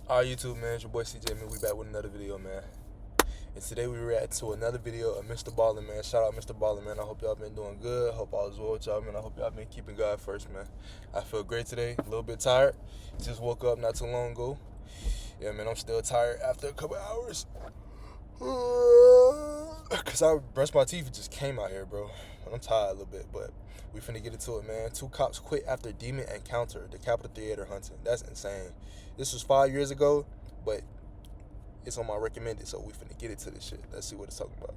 Alright, YouTube, man, it's your boy CJ, man. We back with another video, man. And today we react to another video of Mr. Ballin, man. Shout out Mr. Ballin, man. I hope y'all been doing good. Hope all is well with y'all, man. I hope y'all been keeping God first, man. I feel great today. A little bit tired. Just woke up not too long ago. Yeah, man, I'm still tired after a couple hours. Because I brushed my teeth and just came out here, bro. I'm tired a little bit, but we finna get into it, man. 2 cops quit after demon encounter, the Capitol Theater hunting. That's insane. This was 5 years ago, but it's on my recommended, so we finna get into this shit. Let's see what it's talking about.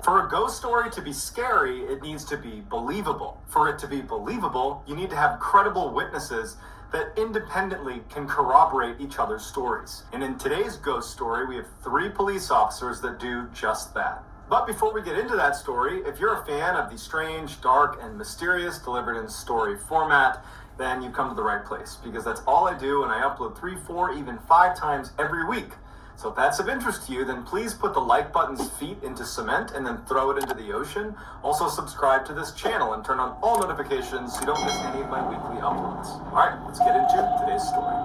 For a ghost story to be scary, it needs to be believable. For it to be believable, you need to have credible witnesses that independently can corroborate each other's stories. And in today's ghost story, we have 3 police officers that do just that. But before we get into that story, if you're a fan of the strange, dark, and mysterious delivered in story format, then you come to the right place, because that's all I do, and I upload 3, 4, even 5 times every week. So if that's of interest to you, then please put the like button's feet into cement and then throw it into the ocean. Also subscribe to this channel and turn on all notifications so you don't miss any of my weekly uploads. All right, let's get into today's story.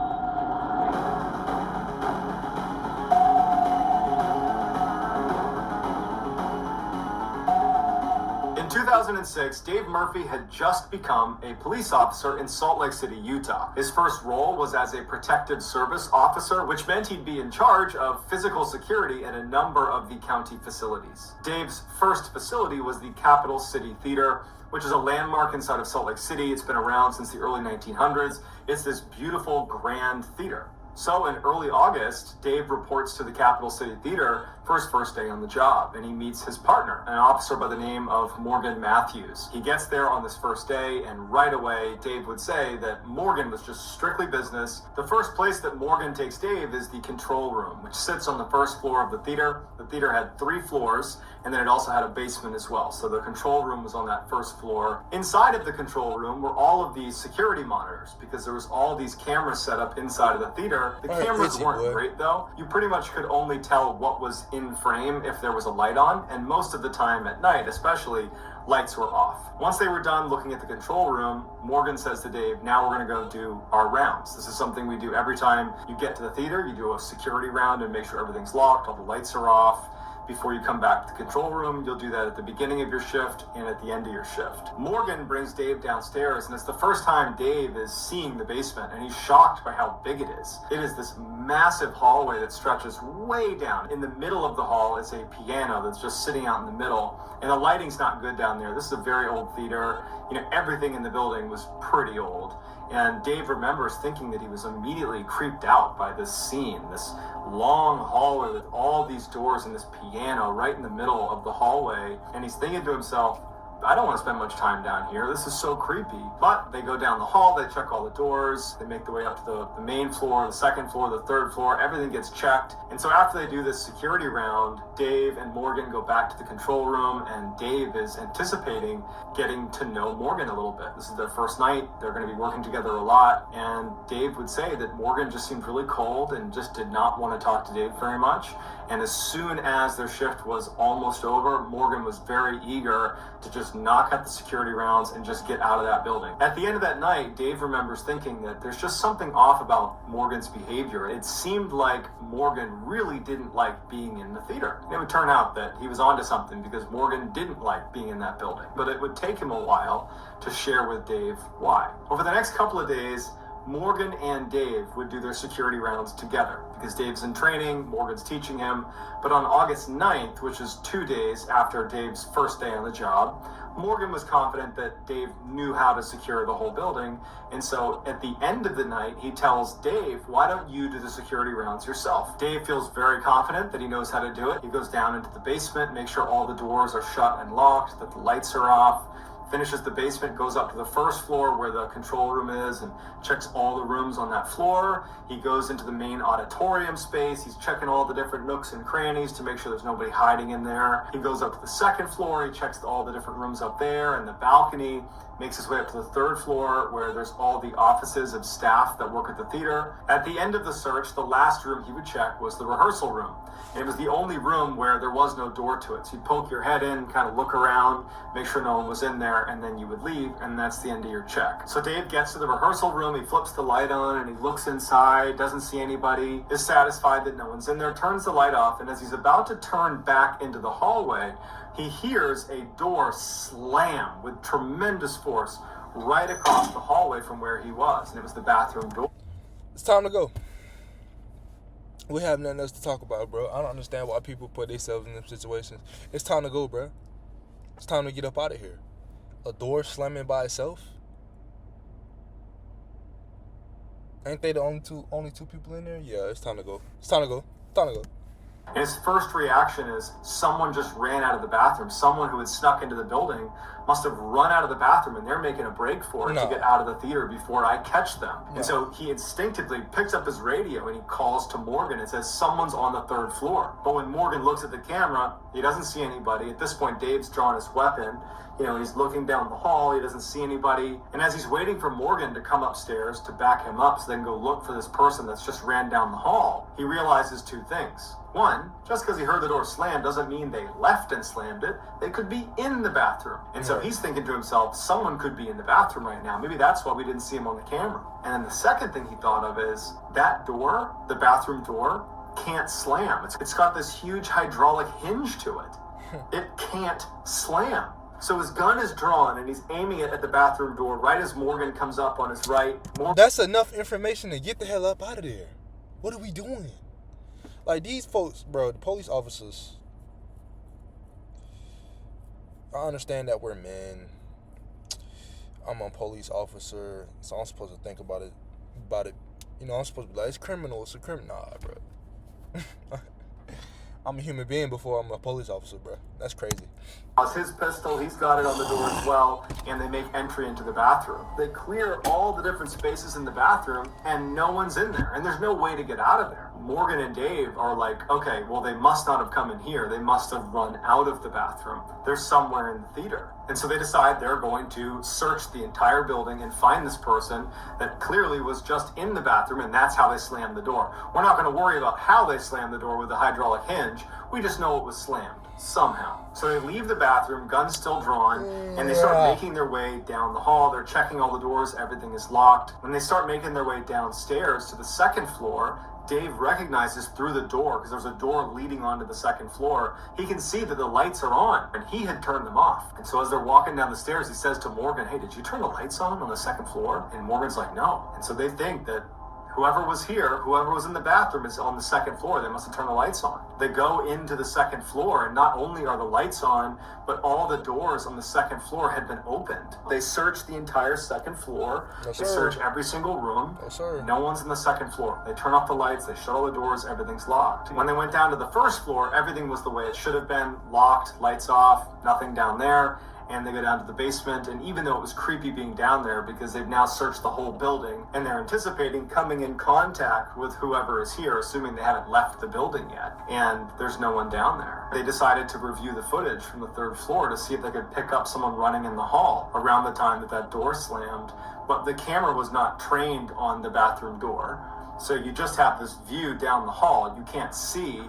In 2006, Dave Murphy had just become a police officer in Salt Lake City, Utah. His first role was as a protective service officer, which meant he'd be in charge of physical security at a number of the county facilities. Dave's first facility was the Capitol City Theater, which is a landmark inside of Salt Lake City. It's been around since the early 1900s. It's this beautiful, grand theater. So in early August, Dave reports to the Capitol City Theater for his first day on the job, and he meets his partner, an officer by the name of Morgan Matthews. He gets there on this first day, and right away, Dave would say that Morgan was just strictly business. The first place that Morgan takes Dave is the control room, which sits on the first floor of the theater. The theater had 3 floors, and then it also had a basement as well. So the control room was on that first floor. Inside of the control room were all of these security monitors, because there was all these cameras set up inside of the theater. The cameras weren't great though. You pretty much could only tell what was in frame if there was a light on, and most of the time at night especially, lights were off. Once they were done looking at the control room, Morgan says to Dave, now we're gonna go do our rounds. This is something we do every time you get to the theater. You do a security round and make sure everything's locked, all the lights are off. Before you come back to the control room, you'll do that at the beginning of your shift and at the end of your shift. Morgan brings Dave downstairs, and it's the first time Dave is seeing the basement, and he's shocked by how big it is. It is this massive hallway that stretches way down. In the middle of the hall is a piano that's just sitting out in the middle, and the lighting's not good down there. This is a very old theater. You know, everything in the building was pretty old. And Dave remembers thinking that he was immediately creeped out by this scene, this long hallway with all these doors and this piano right in the middle of the hallway. And he's thinking to himself, I don't want to spend much time down here. This is so creepy. But they go down the hall, they check all the doors, they make their way up to the main floor, the second floor, the third floor, everything gets checked. And so after they do this security round, Dave and Morgan go back to the control room, and Dave is anticipating getting to know Morgan a little bit. This is their first night, they're going to be working together a lot, and Dave would say that Morgan just seemed really cold and just did not want to talk to Dave very much. And as soon as their shift was almost over, Morgan was very eager to just knock out the security rounds and just get out of that building. At the end of that night, Dave remembers thinking that there's just something off about Morgan's behavior. It seemed like Morgan really didn't like being in the theater. And it would turn out that he was onto something, because Morgan didn't like being in that building. But it would take him a while to share with Dave why. Over the next couple of days, Morgan and Dave would do their security rounds together, because Dave's in training, Morgan's teaching him. But on August 9th, which is 2 days after Dave's first day on the job, Morgan was confident that Dave knew how to secure the whole building. And so at the end of the night, he tells Dave, why don't you do the security rounds yourself? Dave feels very confident that he knows how to do it. He goes down into the basement, makes sure all the doors are shut and locked, that the lights are off, finishes the basement, goes up to the first floor where the control room is, and checks all the rooms on that floor. He goes into the main auditorium space. He's checking all the different nooks and crannies to make sure there's nobody hiding in there. He goes up to the second floor. He checks all the different rooms up there and the balcony. makes his way up to the third floor where there's all the offices of staff that work at the theater. At the end of the search, the last room he would check was the rehearsal room. And it was the only room where there was no door to it. So you'd poke your head in, kind of look around, make sure no one was in there, and then you would leave, and that's the end of your check. So Dave gets to the rehearsal room, he flips the light on, and he looks inside, doesn't see anybody, is satisfied that no one's in there, turns the light off, and as he's about to turn back into the hallway, he hears a door slam with tremendous force right across the hallway from where he was, and it was the bathroom door. It's time to go. We have nothing else to talk about, bro. I don't understand why people put themselves in them situations. It's time to go, bro. It's time to get up out of here. A door slamming by itself? Ain't they the only two people in there? Yeah, it's time to go. It's time to go. It's time to go. And his first reaction is someone just ran out of the bathroom. Someone who had snuck into the building must have run out of the bathroom, and they're making a break for it to get out of the theater before I catch them. And so he instinctively picks up his radio and he calls to Morgan and says, someone's on the third floor. But when Morgan looks at the camera, he doesn't see anybody. At this point, Dave's drawn his weapon. He's looking down the hall. He doesn't see anybody. And as he's waiting for Morgan to come upstairs to back him up so they can go look for this person that's just ran down the hall, he realizes two things. One, just because he heard the door slam doesn't mean they left and slammed it. They could be in the bathroom. And so he's thinking to himself, someone could be in the bathroom right now. Maybe that's why we didn't see him on the camera. And then the second thing he thought of is that door, the bathroom door, can't slam. It's got this huge hydraulic hinge to it. It can't slam. So his gun is drawn and he's aiming it at the bathroom door right as Morgan comes up on his right. That's enough information to get the hell up out of there. What are we doing? Like, these folks, bro, the police officers, I understand that we're men. I'm a police officer, so I'm supposed to think about it. I'm supposed to be like, it's criminal, it's a criminal. Nah, bro. I'm a human being before I'm a police officer, bro. That's crazy. His pistol, he's got it on the door as well, and they make entry into the bathroom. They clear all the different spaces in the bathroom, and no one's in there, and there's no way to get out of there. Morgan and Dave are like, okay, well, they must not have come in here. They must have run out of the bathroom. They're somewhere in the theater. And so they decide they're going to search the entire building and find this person that clearly was just in the bathroom, and that's how they slammed the door. We're not going to worry about how they slammed the door with the hydraulic hinge. We just know it was slammed somehow. So they leave the bathroom, guns still drawn, and they start making their way down the hall. They're checking all the doors. Everything is locked. When they start making their way downstairs to the second floor, Dave recognizes through the door, because there's a door leading onto the second floor, he can see that the lights are on, and he had turned them off. And so as they're walking down the stairs, he says to Morgan, hey, did you turn the lights on the second floor? And Morgan's like, no. And so they think that whoever was here, whoever was in the bathroom is on the second floor. They must have turned the lights on. They go into the second floor, and not only are the lights on, but all the doors on the second floor had been opened. They search the entire second floor. Yes, they sir. search every single room. Yes, sir. No one's in the second floor. They turn off the lights. They shut all the doors. Everything's locked. When they went down to the first floor, everything was the way it should have been. Locked, lights off, nothing down there. And they go down to the basement, and even though it was creepy being down there because they've now searched the whole building, and they're anticipating coming in contact with whoever is here, assuming they haven't left the building yet, and there's no one down there. They decided to review the footage from the third floor to see if they could pick up someone running in the hall around the time that door slammed, but the camera was not trained on the bathroom door, so you just have this view down the hall. You can't see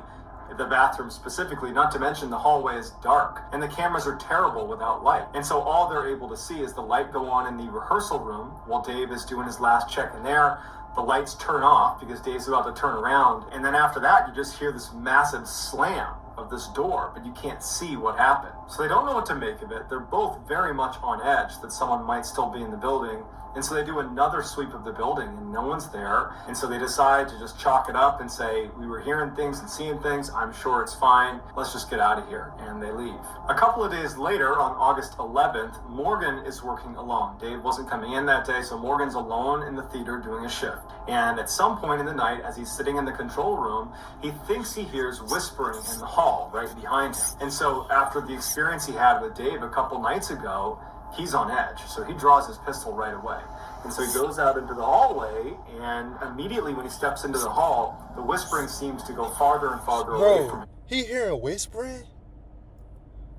the bathroom specifically, not to mention the hallway is dark and the cameras are terrible without light. And so all they're able to see is the light go on in the rehearsal room while Dave is doing his last check in there. The lights turn off because Dave's about to turn around. And then after that, you just hear this massive slam of this door, but you can't see what happened. So they don't know what to make of it. They're both very much on edge that someone might still be in the building. And so they do another sweep of the building and no one's there. And so they decide to just chalk it up and say, we were hearing things and seeing things. I'm sure it's fine. Let's just get out of here. And they leave. A couple of days later, on August 11th, Morgan is working alone. Dave wasn't coming in that day, so Morgan's alone in the theater doing a shift. And at some point in the night, as he's sitting in the control room, he thinks he hears whispering in the hall right behind him. And so after the experience he had with Dave a couple nights ago, he's on edge, so he draws his pistol right away. And so he goes out into the hallway, and immediately when he steps into the hall, the whispering seems to go farther and farther away from him. He hearing whispering?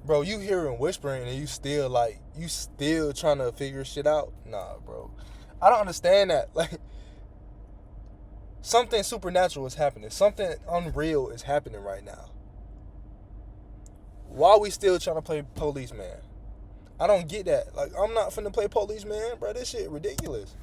Bro, you hearing whispering and you still trying to figure shit out? Nah, bro. I don't understand that. Like, something supernatural is happening. Something unreal is happening right now. Why are we still trying to play policeman? I don't get that. Like, I'm not finna play policeman, bro. This shit ridiculous.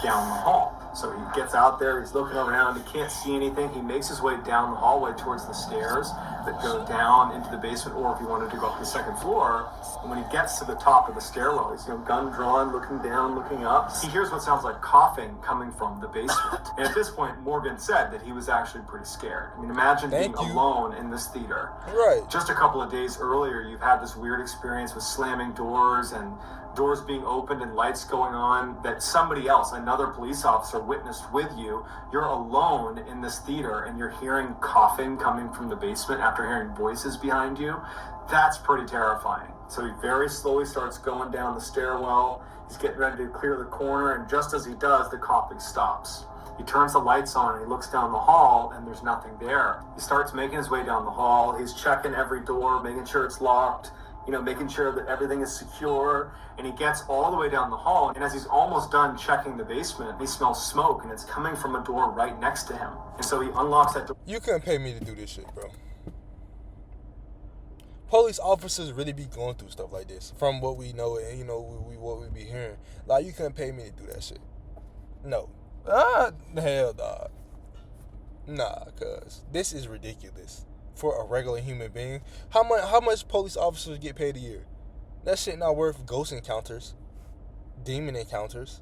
Down the hall. So he gets out there, he's looking around, he can't see anything. He makes his way down the hallway towards the stairs that go down into the basement, or if he wanted to go up to the second floor. And when he gets to the top of the stairwell, he's gun drawn, looking down, looking up. He hears what sounds like coughing coming from the basement. And at this point, Morgan said that he was actually pretty scared. I mean, imagine being alone in this theater. Right. Just a couple of days earlier, you've had this weird experience with slamming doors and doors being opened and lights going on that somebody else, another police officer, witnessed with you. You're alone in this theater and you're hearing coughing coming from the basement after hearing voices behind you. That's pretty terrifying. So he very slowly starts going down the stairwell. He's getting ready to clear the corner, and just as he does, the coughing stops. He turns the lights on and he looks down the hall and there's nothing there. He starts making his way down the hall. He's checking every door, making sure it's locked, making sure that everything is secure. And he gets all the way down the hall, and as he's almost done checking the basement, he smells smoke, and it's coming from a door right next to him. And so he unlocks that door. You couldn't pay me to do this shit, bro. Police officers really be going through stuff like this, from what we know and what we be hearing. Like, you couldn't pay me to do that shit. No. Hell, dog. Nah, cuz this is ridiculous for a regular human being. How much police officers get paid a year? That shit not worth ghost encounters, demon encounters.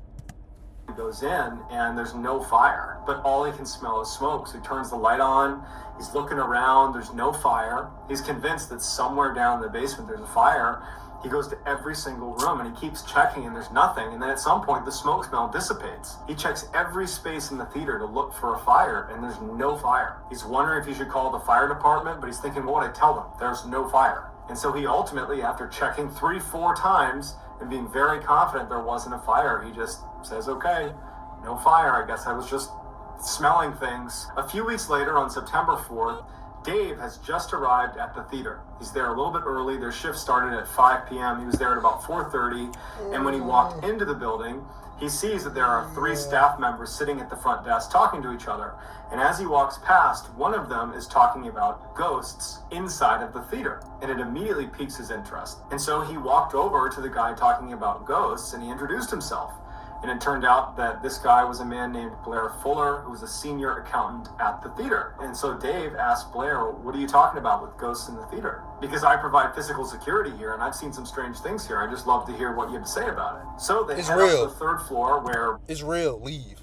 He goes in and there's no fire, but all he can smell is smoke. So he turns the light on, he's looking around, there's no fire. He's convinced that somewhere down in the basement there's a fire. He goes to every single room and he keeps checking and there's nothing. And then at some point the smoke smell dissipates. He checks every space in the theater to look for a fire and there's no fire. He's wondering if he should call the fire department, but he's thinking, what would I tell them? There's no fire. And so he ultimately, after checking 3-4 times and being very confident there wasn't a fire, he just says, okay, no fire. I guess I was just smelling things. A few weeks later, on September 4th, Dave has just arrived at the theater. He's there a little bit early. Their shift started at 5 p.m. He was there at about 4:30. And when he walked into the building, he sees that there are 3 staff members sitting at the front desk talking to each other. And as he walks past, one of them is talking about ghosts inside of the theater. And it immediately piques his interest. And so he walked over to the guy talking about ghosts and he introduced himself. And it turned out that this guy was a man named Blair Fuller, who was a senior accountant at the theater. And so Dave asked Blair, what are you talking about with ghosts in the theater? Because I provide physical security here, and I've seen some strange things here. I'd just love to hear what you have to say about it. So they head up to the 3rd floor where it's real. Leave.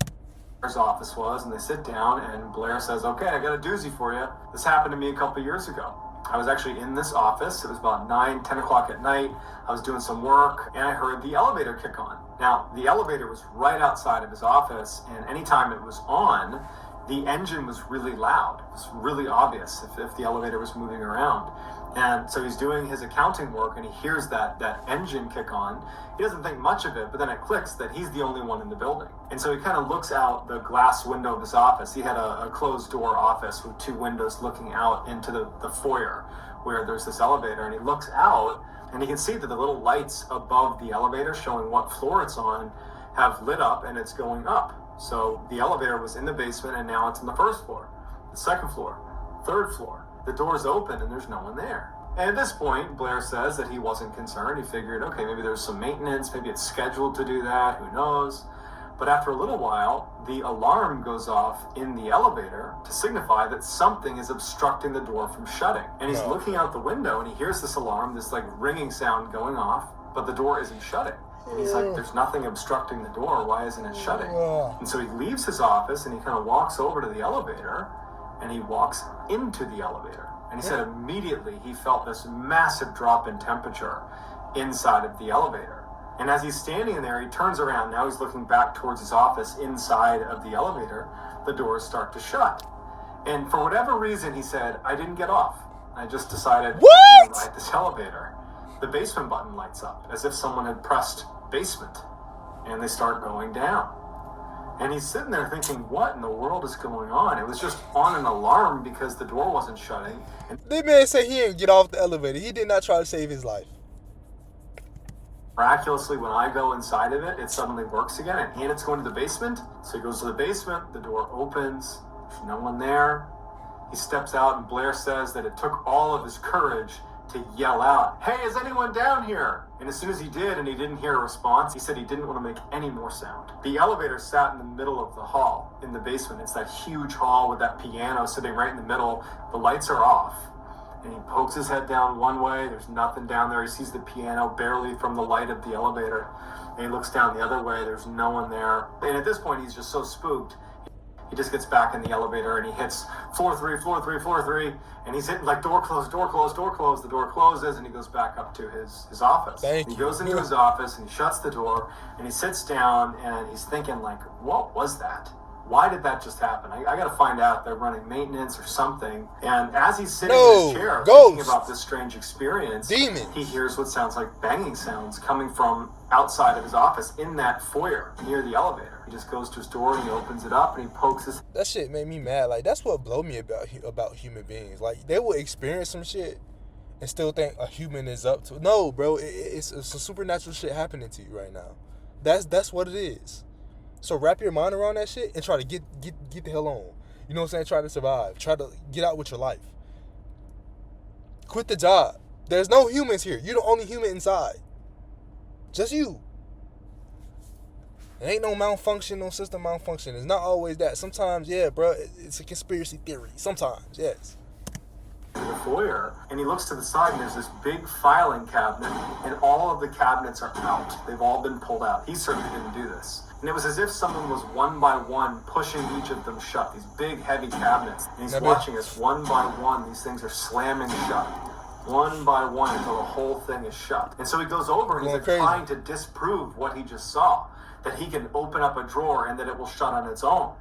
Blair's office was, and they sit down, and Blair says, okay, I got a doozy for you. This happened to me a couple years ago. I was actually in this office. It was about 10 o'clock at night. I was doing some work, and I heard the elevator kick on. Now, the elevator was right outside of his office, and anytime it was on, the engine was really loud. It was really obvious if the elevator was moving around. And so he's doing his accounting work, and he hears that engine kick on. He doesn't think much of it, but then it clicks that he's the only one in the building. And so he kind of looks out the glass window of his office. He had a closed-door office with 2 windows looking out into the foyer where there's this elevator, and he looks out, and he can see that the little lights above the elevator showing what floor it's on have lit up, and it's going up. So the elevator was in the basement, and now it's in the 1st floor, the 2nd floor, 3rd floor. The door's open, and there's no one there. And at this point, Blair says that he wasn't concerned. He figured, okay, maybe there's some maintenance, maybe it's scheduled to do that, who knows. But after a little while, the alarm goes off in the elevator to signify that something is obstructing the door from shutting. And he's looking out the window, and he hears this alarm, this ringing sound going off, but the door isn't shutting. And he's like, there's nothing obstructing the door. Why isn't it shutting? And so he leaves his office, and he kind of walks over to the elevator, and he walks into the elevator. And he said immediately he felt this massive drop in temperature inside of the elevator. And as he's standing there, he turns around. Now he's looking back towards his office inside of the elevator. The doors start to shut. And for whatever reason, he said, I didn't get off. I just decided to ride this elevator. The basement button lights up as if someone had pressed basement. And they start going down. And he's sitting there thinking, what in the world is going on? It was just on an alarm because the door wasn't shutting. And the man said he didn't get off the elevator. He did not try to save his life. miraculously, when I go inside of it, it suddenly works again, and it's going to the basement. So he goes to the basement, the door opens, there's no one there. He steps out, and Blair says that it took all of his courage to yell out, "Hey, is anyone down here?" And as soon as he did, and he didn't hear a response, he said he didn't want to make any more sound. The elevator sat in the middle of the hall in the basement. It's that huge hall with that piano sitting right in the middle. The lights are off. And he pokes his head down one way. There's nothing down there. He sees the piano barely from the light of the elevator. And he looks down the other way. There's no one there. And at this point, he's just so spooked. He just gets back in the elevator and he hits floor 3, floor 3, floor 3. And he's hitting like door close, door close, door close. The door closes and he goes back up to his office. He goes into his office and he shuts the door and he sits down and he's thinking like, what was that? Why did that just happen? I got to find out if they're running maintenance or something. And as he's sitting in his chair thinking about this strange experience, he hears what sounds like banging sounds coming from outside of his office in that foyer near the elevator. He just goes to his door and he opens it up and he pokes his... That shit made me mad. Like, that's what blew me about human beings. Like, they will experience some shit and still think a human is up to... No, bro, it's some supernatural shit happening to you right now. That's what it is. So wrap your mind around that shit and try to get the hell on. You know what I'm saying? Try to survive. Try to get out with your life. Quit the job. There's no humans here. You're the only human inside. Just you. There ain't no malfunction, no system malfunction. It's not always that. Sometimes, yeah, bro, it's a conspiracy theory. Sometimes, yes. The foyer, and he looks to the side and there's this big filing cabinet and all of the cabinets are out. They've all been pulled out. He certainly didn't do this. And it was as if someone was one by one pushing each of them shut. These big, heavy cabinets. And he's watching us one by one. These things are slamming shut. One by one until the whole thing is shut. And so he goes over and he's like trying to disprove what he just saw. That he can open up a drawer and that it will shut on its own.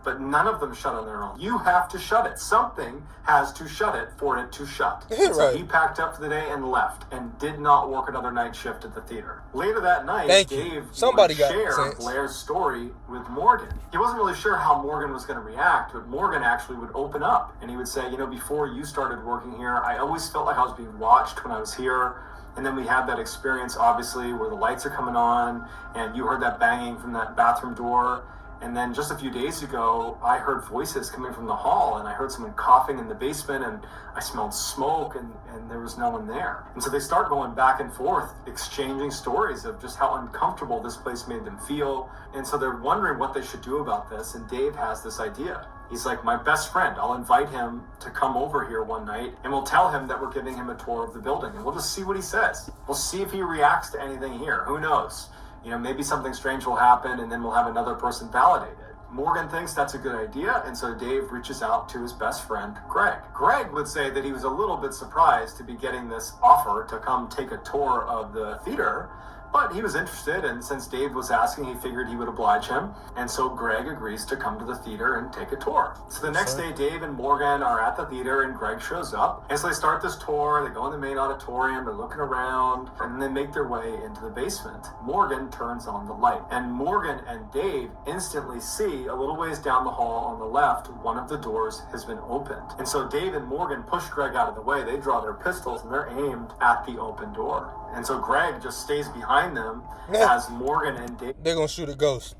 But none of them shut on their own. You have to shut it. Something has to shut it for it to shut. Right. So he packed up for the day and left and did not work another night shift at the theater. Later that night, Dave would share Blair's story with Morgan. He wasn't really sure how Morgan was going to react, but Morgan actually would open up. And he would say, you know, before you started working here, I always felt like I was being watched when I was here. And then we had that experience, obviously, where the lights are coming on and you heard that banging from that bathroom door. And then just a few days ago, I heard voices coming from the hall, and I heard someone coughing in the basement, and I smelled smoke, and there was no one there. And so they start going back and forth, exchanging stories of just how uncomfortable this place made them feel. And so they're wondering what they should do about this, and Dave has this idea. He's like, my best friend, I'll invite him to come over here one night, and we'll tell him that we're giving him a tour of the building, and we'll just see what he says. We'll see if he reacts to anything here. Who knows? You know, maybe something strange will happen and then we'll have another person validate it. Morgan thinks that's a good idea, and so Dave reaches out to his best friend, Greg. Greg would say that he was a little bit surprised to be getting this offer to come take a tour of the theater, but he was interested, and since Dave was asking, he figured he would oblige him, and so Greg agrees to come to the theater and take a tour. So the next day, Dave and Morgan are at the theater, and Greg shows up, and so they start this tour. They go in the main auditorium, they're looking around, and then they make their way into the basement. Morgan turns on the light, and Morgan and Dave instantly see a little ways down the hall on the left, one of the doors has been opened. And so Dave and Morgan push Greg out of the way. They draw their pistols, and they're aimed at the open door. And so Greg just stays behind them as Morgan and Dave... They're gonna shoot a ghost.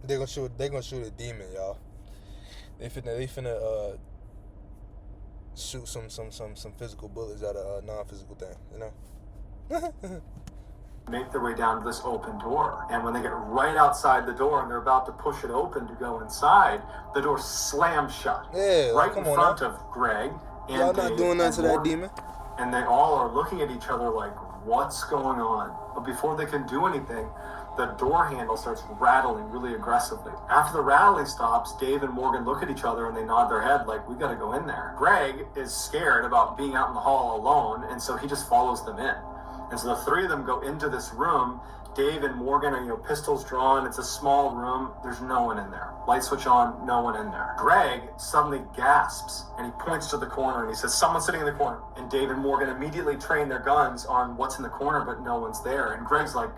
They're gonna shoot a demon, y'all. They finna shoot some physical bullets at a non-physical thing, you know? Make their way down to this open door. And when they get right outside the door and they're about to push it open to go inside, the door slams shut. Yeah, right in front of Greg and y'all Dave not doing nothing to that demon. And they all are looking at each other like, what's going on? But before they can do anything, the door handle starts rattling really aggressively. After the rattling stops, Dave and Morgan look at each other and they nod their head like, we gotta go in there. Greg is scared about being out in the hall alone, and so he just follows them in. And so the three of them go into this room. Dave and Morgan are, pistols drawn. It's a small room. There's no one in there. Light switch on, no one in there. Greg suddenly gasps, and he points to the corner, and he says, someone's sitting in the corner. And Dave and Morgan immediately train their guns on what's in the corner, but no one's there. And Greg's like,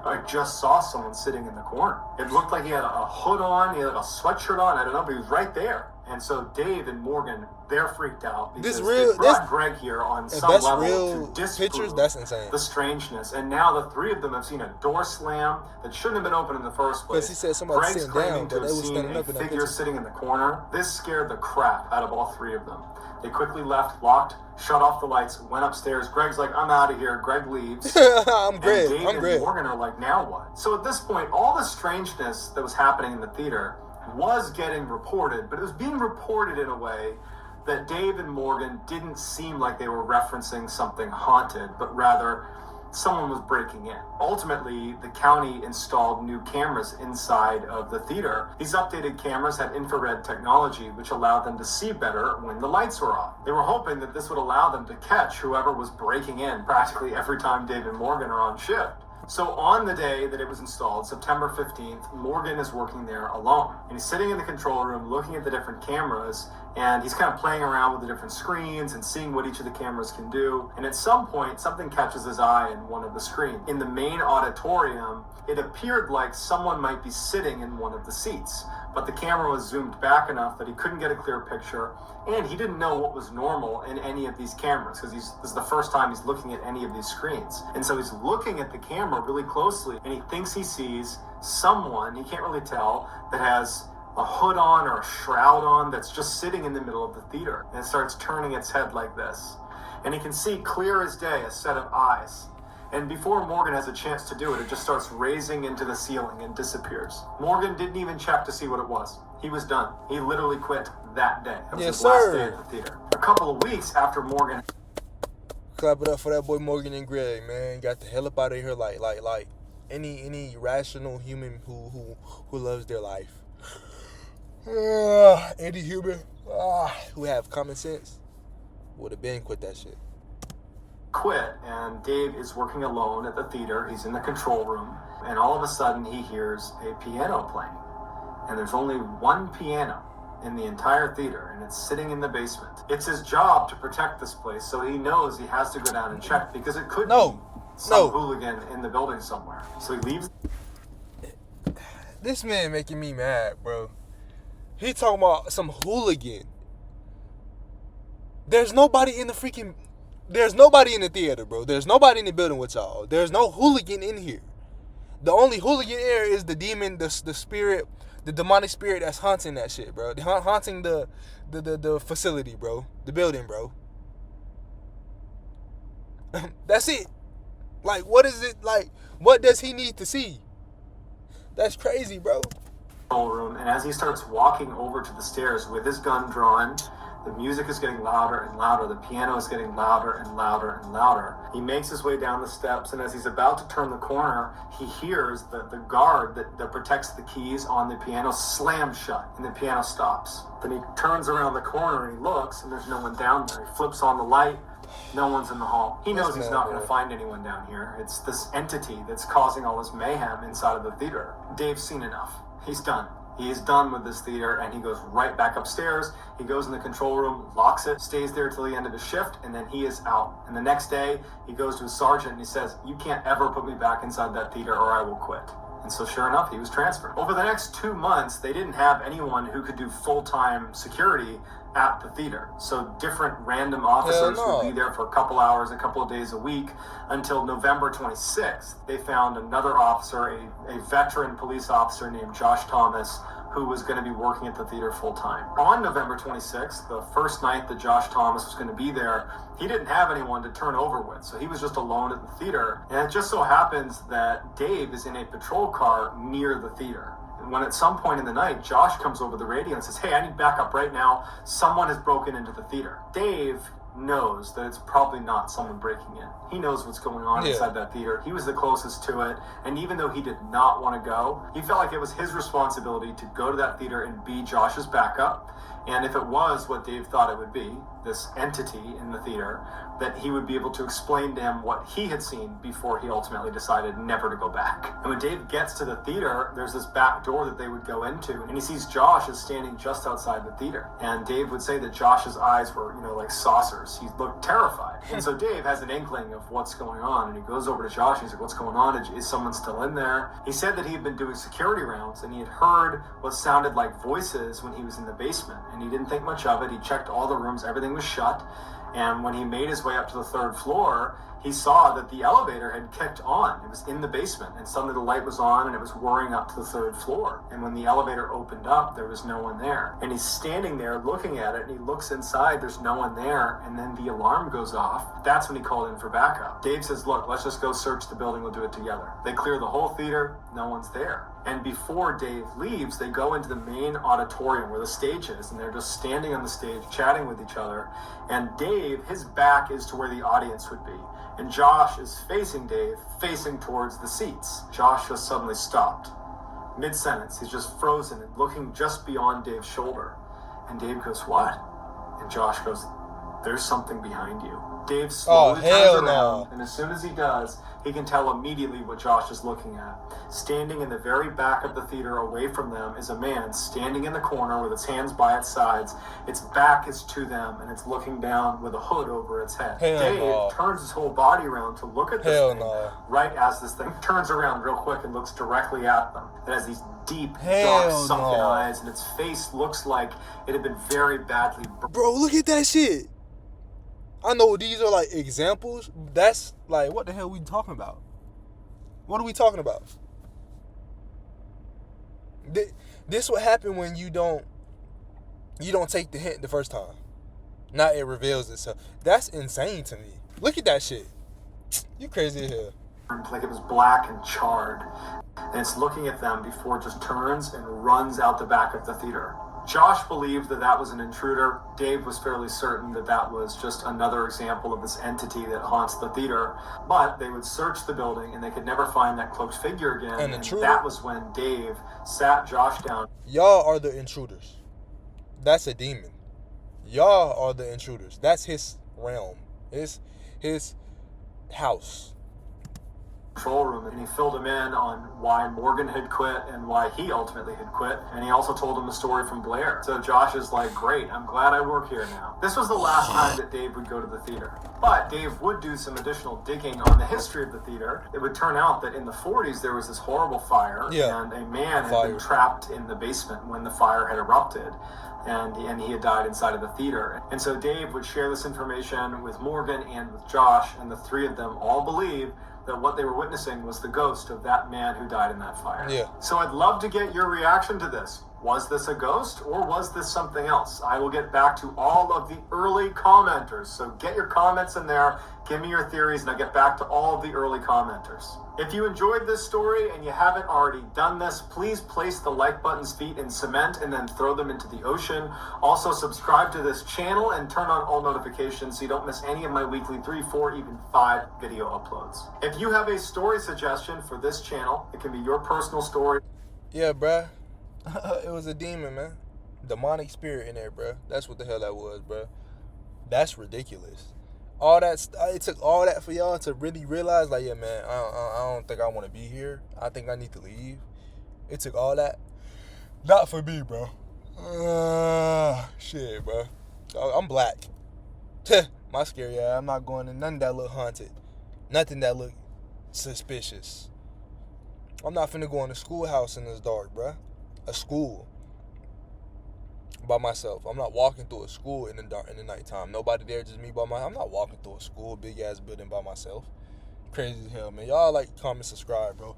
I just saw someone sitting in the corner. It looked like he had a hood on, he had a sweatshirt on, I don't know, but he was right there. And so Dave and Morgan, they're freaked out because they brought Greg here on some level to disprove that's insane. The strangeness. And now the three of them have seen a door slam that shouldn't have been open in the first place. Because he said somebody Greg's sitting claiming down, to but have they was seen standing a up in that figure picture. sitting in the corner. This scared the crap out of all three of them. They quickly left, locked, shut off the lights, went upstairs. Greg's like, I'm out of here. Greg leaves. I'm Greg. And Dave and Morgan are like, now what? So at this point, all the strangeness that was happening in the theater was getting reported, but it was being reported in a way that Dave and Morgan didn't seem like they were referencing something haunted, but rather someone was breaking in. Ultimately, the county installed new cameras inside of the theater. These updated cameras had infrared technology, which allowed them to see better when the lights were on. They were hoping that this would allow them to catch whoever was breaking in practically every time Dave and Morgan are on shift. So on the day that it was installed, September 15th, Morgan is working there alone. And he's sitting in the control room looking at the different cameras, and he's kind of playing around with the different screens and seeing what each of the cameras can do. And at some point, something catches his eye in one of the screens. In the main auditorium, it appeared like someone might be sitting in one of the seats, but the camera was zoomed back enough that he couldn't get a clear picture, and he didn't know what was normal in any of these cameras, because this is the first time he's looking at any of these screens. And so he's looking at the camera really closely, and he thinks he sees someone, he can't really tell, that has a hood on or a shroud on that's just sitting in the middle of the theater. And it starts turning its head like this. And he can see clear as day a set of eyes. And before Morgan has a chance to do it, it just starts raising into the ceiling and disappears. Morgan didn't even check to see what it was. He was done. He literally quit that day. It was his last day at the theater. A couple of weeks after Morgan... Clap it up for that boy Morgan and Greg, man. Got the hell up out of here like any rational human who loves their life. Any human who have common sense would have been quit that shit. Quit, and Dave is working alone at the theater. He's in the control room, and all of a sudden he hears a piano playing. And there's only one piano in the entire theater, and it's sitting in the basement. It's his job to protect this place, so he knows he has to go down and check, because it could be some hooligan in the building somewhere. So he leaves. This man making me mad, bro. He talking about some hooligan. There's nobody in the theater, bro. There's nobody in the building with y'all. There's no hooligan in here. The only hooligan here is the demon, the spirit, the demonic spirit that's haunting that shit, bro. Haunting the facility, bro. The building, bro. That's it. Like, what is it? Like, what does he need to see? That's crazy, bro. Room, and as he starts walking over to the stairs with his gun drawn, the music is getting louder and louder, the piano is getting louder and louder and louder. He makes his way down the steps, and as he's about to turn the corner, he hears the guard that protects the keys on the piano slam shut, and the piano stops. Then he turns around the corner and he looks, and there's no one down there. He flips on the light. No one's in the hall. He knows he's not going to find anyone down here. It's this entity that's causing all this mayhem inside of the theater. Dave's seen enough. He's done. He is done with this theater, and he goes right back upstairs. He goes in the control room, locks it, stays there till the end of his shift, and then he is out. And the next day, he goes to his sergeant and he says, "You can't ever put me back inside that theater or I will quit." And so sure enough, he was transferred. Over the next 2 months, they didn't have anyone who could do full-time security at the theater. So different random officers would be there for a couple hours, a couple of days a week, until November 26th. They found another officer, a veteran police officer named Josh Thomas, who was going to be working at the theater full-time. On November 26th, the first night that Josh Thomas was going to be there, he didn't have anyone to turn over with, so he was just alone at the theater. And it just so happens that Dave is in a patrol car near the theater. And when at some point in the night, Josh comes over the radio and says, "Hey, I need backup right now. Someone has broken into the theater." Dave knows that it's probably not someone breaking in. He knows what's going on inside that theater. He was the closest to it, and even though he did not want to go, he felt like it was his responsibility to go to that theater and be Josh's backup. And if it was what Dave thought it would be, this entity in the theater, that he would be able to explain to him what he had seen before he ultimately decided never to go back. And when Dave gets to the theater, there's this back door that they would go into, and he sees Josh is standing just outside the theater. And Dave would say that Josh's eyes were, like saucers. officers. He looked terrified. And so Dave has an inkling of what's going on, and he goes over to Josh and he's like, what's going on? Is someone still in there? He said that he had been doing security rounds and he had heard what sounded like voices when he was in the basement, and he didn't think much of it. He checked all the rooms, everything was shut. And when he made his way up to the third floor, he saw that the elevator had kicked on. It was in the basement, and suddenly the light was on and it was whirring up to the third floor. And when the elevator opened up, there was no one there. And he's standing there looking at it, and he looks inside, there's no one there, and then the alarm goes off. That's when he called in for backup. Dave says, look, let's just go search the building, we'll do it together. They clear the whole theater, no one's there. And before Dave leaves, they go into the main auditorium where the stage is, and they're just standing on the stage chatting with each other. And Dave, his back is to where the audience would be. And Josh is facing Dave, facing towards the seats. Josh just suddenly stopped. Mid-sentence, he's just frozen and looking just beyond Dave's shoulder. And Dave goes, what? And Josh goes, there's something behind you. Dave slowly turns around, and as soon as he does, he can tell immediately what Josh is looking at. Standing in the very back of the theater away from them is a man standing in the corner with its hands by its sides. Its back is to them, and it's looking down with a hood over its head. Dave turns his whole body around to look at this thing, right as this thing turns around real quick and looks directly at them. It has these deep, dark, sunken eyes, and its face looks like it had been very badly burned. Bro, look at that shit. I know these are like examples. That's like, what the hell are we talking about? What are we talking about? This what happen when you don't take the hint the first time. Now it reveals itself. That's insane to me. Look at that shit. You crazy as hell. Like it was black and charred. And it's looking at them before it just turns and runs out the back of the theater. Josh believed that that was an intruder. Dave was fairly certain that that was just another example of this entity that haunts the theater. But they would search the building and they could never find that cloaked figure again. And that was when Dave sat Josh down. Y'all are the intruders. That's a demon. Y'all are the intruders. That's his realm. It's his house. Control room, and he filled him in on why Morgan had quit and why he ultimately had quit, and he also told him the story from Blair. So Josh is like, great, I'm glad I work here now. This was the last time that Dave would go to the theater, but Dave would do some additional digging on the history of the theater. It would turn out that in the 40s there was this horrible fire, and a man had been trapped in the basement when the fire had erupted. And he had died inside of the theater. And so Dave would share this information with Morgan and with Josh, and the three of them all believe that what they were witnessing was the ghost of that man who died in that fire. So I'd love to get your reaction to this. Was this a ghost, or was this something else? I will get back to all of the early commenters. So get your comments in there, give me your theories, and I'll get back to all of the early commenters. If you enjoyed this story and you haven't already done this, please place the like button's feet in cement and then throw them into the ocean. Also, subscribe to this channel and turn on all notifications so you don't miss any of my weekly 3, 4, even 5 video uploads. If you have a story suggestion for this channel, it can be your personal story. Yeah, bruh. It was a demon, man. Demonic spirit in there, bruh. That's what the hell that was, bruh. That's ridiculous. All that, it took all that for y'all to really realize, like, yeah, man, I don't think I want to be here. I think I need to leave. It took all that. Not for me, bro. Shit, bro. I'm black. My scary ass. I'm not going to none that look haunted. Nothing that look suspicious. I'm not finna go in a schoolhouse in this dark, bro. A school. By myself. I'm not walking through a school in the dark in the nighttime. Nobody there, just me by myself. I'm not walking through a school, big ass building by myself. Crazy as hell, man. Y'all like, comment, subscribe, bro.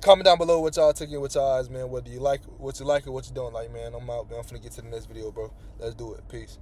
Comment down below what y'all took in with y'all eyes, man. Whether you like what you like or what you don't like, man. I'm out, man. I'm finna get to the next video, bro. Let's do it. Peace.